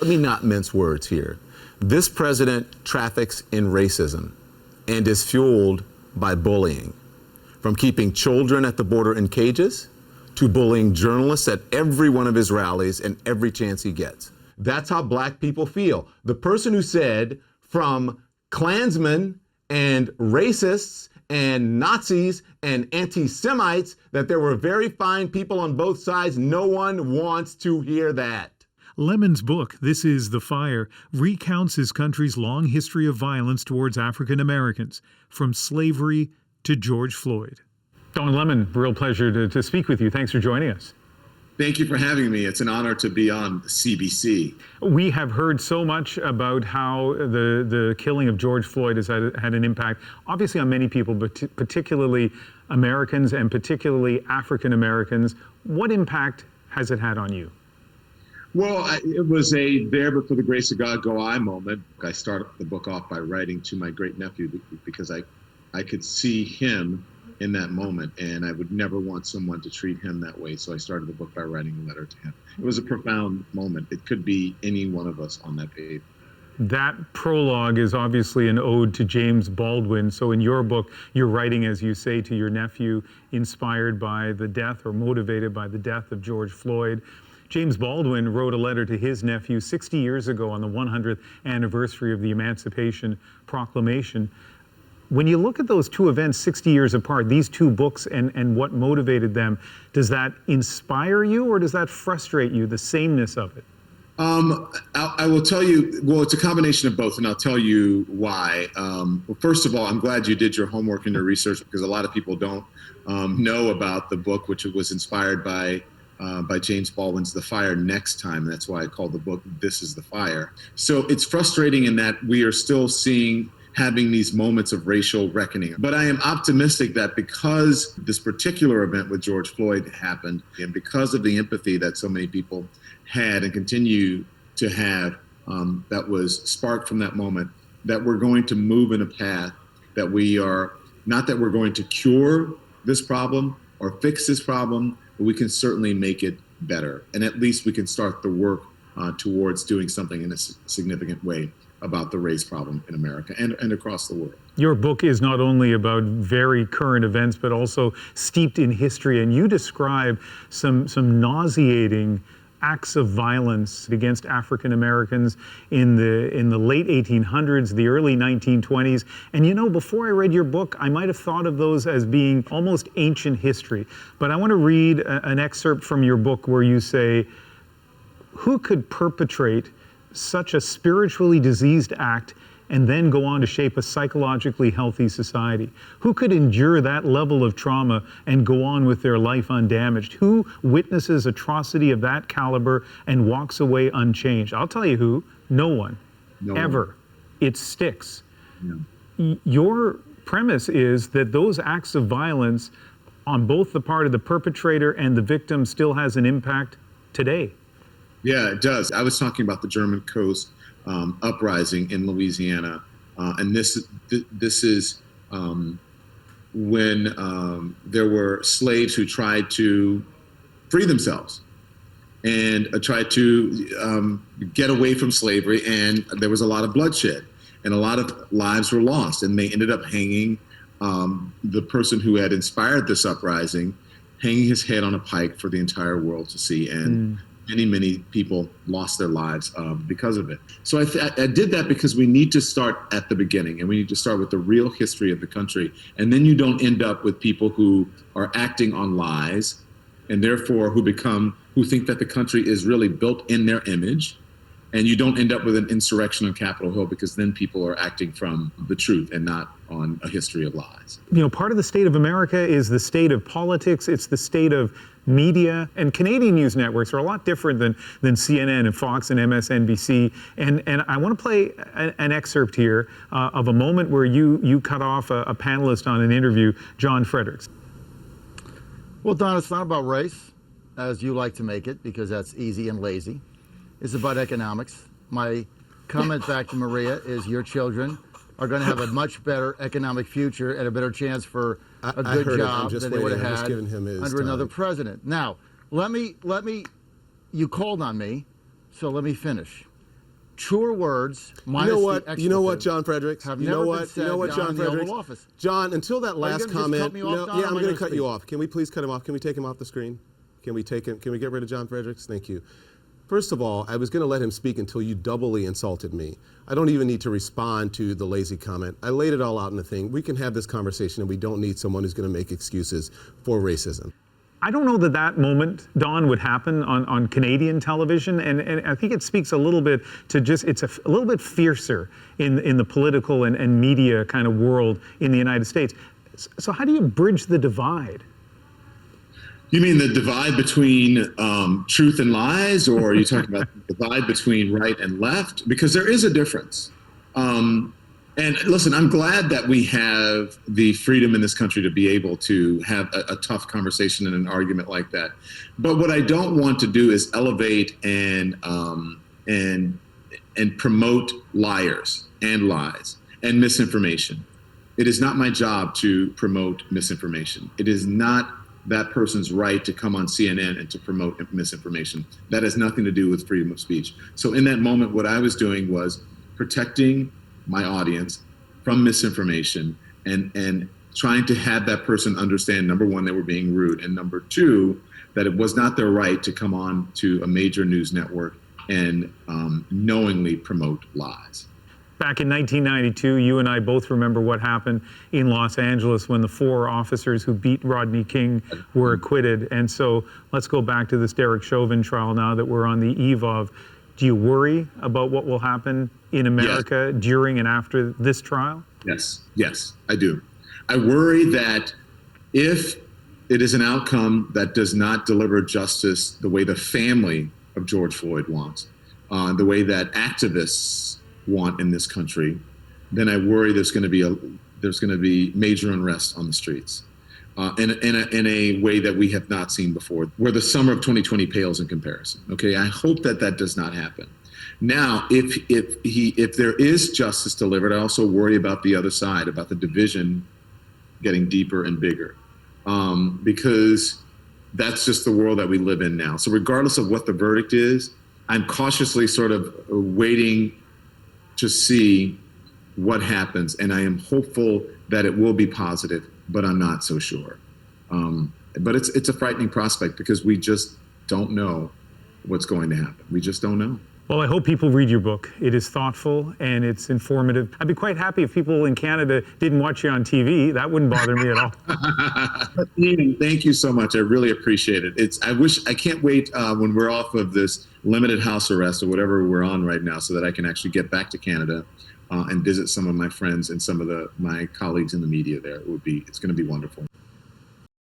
Let me not mince words here. This president traffics in racism and is fueled by bullying, from keeping children at the border in cages to bullying journalists at every one of his rallies and every chance he gets. That's how black people feel. The person who said from Klansmen and racists and Nazis and anti-Semites that there were very fine people on both sides, no one wants to hear that. Lemon's book, This Is the Fire, recounts his country's long history of violence towards African Americans, from slavery to George Floyd. Don Lemon, real pleasure to speak with you. Thanks for joining us. Thank you for having me. It's an honor to be on CBC. We have heard so much about how the killing of George Floyd has had an impact, obviously on many people, but particularly Americans and particularly African Americans. What impact has it had on you? Well, it was a there but for the grace of God go I moment. I started the book off by writing to my great nephew because I could see him in that moment, and I would never want someone to treat him that way. So I started the book by writing a letter to him. It was a profound moment. It could be any one of us on that page. That prologue is obviously an ode to James Baldwin. So in your book, you're writing, as you say, to your nephew, inspired by the death or motivated by the death of George Floyd. James Baldwin wrote a letter to his nephew 60 years ago on the 100th anniversary of the Emancipation Proclamation. When you look at those two events 60 years apart, these two books and what motivated them, does that inspire you or does that frustrate you, the sameness of it? I will tell you, well, it's a combination of both, and I'll tell you why. Well, first of all, I'm glad you did your homework and your research, because a lot of people don't know about the book, which was inspired by James Baldwin's The Fire Next Time. That's why I called the book This Is the Fire. So it's frustrating in that we are still having these moments of racial reckoning. But I am optimistic that because this particular event with George Floyd happened, and because of the empathy that so many people had and continue to have, that was sparked from that moment, that we're going to move in a path that we are, not that we're going to cure this problem or fix this problem, but we can certainly make it better. And at least we can start the work towards doing something in a significant way about the race problem in America and across the world. Your book is not only about very current events, but also steeped in history. And you describe some nauseating acts of violence against African Americans in the late 1800s, the early 1920s. And you know, before I read your book, I might have thought of those as being almost ancient history. But I want to read an excerpt from your book where you say, "Who could perpetrate such a spiritually diseased act and then go on to shape a psychologically healthy society? Who could endure that level of trauma and go on with their life undamaged? Who witnesses atrocity of that caliber and walks away unchanged?" I'll tell you who. No one. Ever. It sticks. Yeah. Your premise is that those acts of violence on both the part of the perpetrator and the victim still has an impact today. Yeah, it does. I was talking about the German Coast uprising in Louisiana, and this is when there were slaves who tried to free themselves and tried to get away from slavery, and there was a lot of bloodshed, and a lot of lives were lost, and they ended up hanging the person who had inspired this uprising, hanging his head on a pike for the entire world to see, and many people lost their lives because of it. So I did that because we need to start at the beginning, and we need to start with the real history of the country. And then you don't end up with people who are acting on lies, and therefore who think that the country is really built in their image. And you don't end up with an insurrection on Capitol Hill, because then people are acting from the truth and not on a history of lies. You know, part of the state of America is the state of politics. It's the state of media, and Canadian news networks are a lot different than CNN and Fox and MSNBC. And I want to play an excerpt here of a moment where you cut off a panelist on an interview, John Fredericks. Well, Don, it's not about race, as you like to make it, because that's easy and lazy. It's about economics. My comment back to Maria is your children are going to have a much better economic future and a better chance for a good job than they would have had under another president. Now, let me, you called on me, so let me finish. truer words. You know what? The You know what, expletive John Fredericks? have You never know been what? said You know what, down John in the Oval Fredericks? Office. John, until that you last gonna just comment, cut me off, Don, yeah, or I'm am I going to gonna cut you speak? off. Can we please cut him off? Can we take him off the screen? Can we take him? Can we get rid of John Fredericks? Thank you. First of all, I was going to let him speak until you doubly insulted me. I don't even need to respond to the lazy comment. I laid it all out in the thing. We can have this conversation, and we don't need someone who's going to make excuses for racism. I don't know that that moment, Don, would happen on Canadian television, and I think it speaks a little bit to just, it's a little bit fiercer in the political and media kind of world in the United States. So how do you bridge the divide? You mean the divide between truth and lies, or are you talking about the divide between right and left? Because there is a difference. And listen, I'm glad that we have the freedom in this country to be able to have a tough conversation and an argument like that. But what I don't want to do is elevate and promote liars and lies and misinformation. It is not my job to promote misinformation. It is not that person's right to come on CNN and to promote misinformation. That has nothing to do with freedom of speech. So in that moment, what I was doing was protecting my audience from misinformation and trying to have that person understand, number one, they were being rude, and number two, that it was not their right to come on to a major news network and knowingly promote lies. Back in 1992, you and I both remember what happened in Los Angeles when the 4 officers who beat Rodney King were acquitted. And so let's go back to this Derek Chauvin trial now that we're on the eve of. Do you worry about what will happen in America during and after this trial? Yes, I do. I worry that if it is an outcome that does not deliver justice the way the family of George Floyd wants, the way that activists want in this country, then I worry there's going to be major unrest on the streets in a way that we have not seen before, where the summer of 2020 pales in comparison. Okay, I hope that that does not happen. Now, if there is justice delivered, I also worry about the other side, about the division getting deeper and bigger, because that's just the world that we live in now. So regardless of what the verdict is, I'm cautiously sort of waiting to see what happens, and I am hopeful that it will be positive, but I'm not so sure. But it's a frightening prospect because we just don't know what's going to happen. We just don't know. Well, I hope people read your book. It is thoughtful and it's informative. I'd be quite happy if people in Canada didn't watch you on TV. That wouldn't bother me at all. Ian, thank you so much. I really appreciate it. I can't wait when we're off of this limited house arrest or whatever we're on right now, so that I can actually get back to Canada and visit some of my friends and some of my colleagues in the media there. It's going to be wonderful.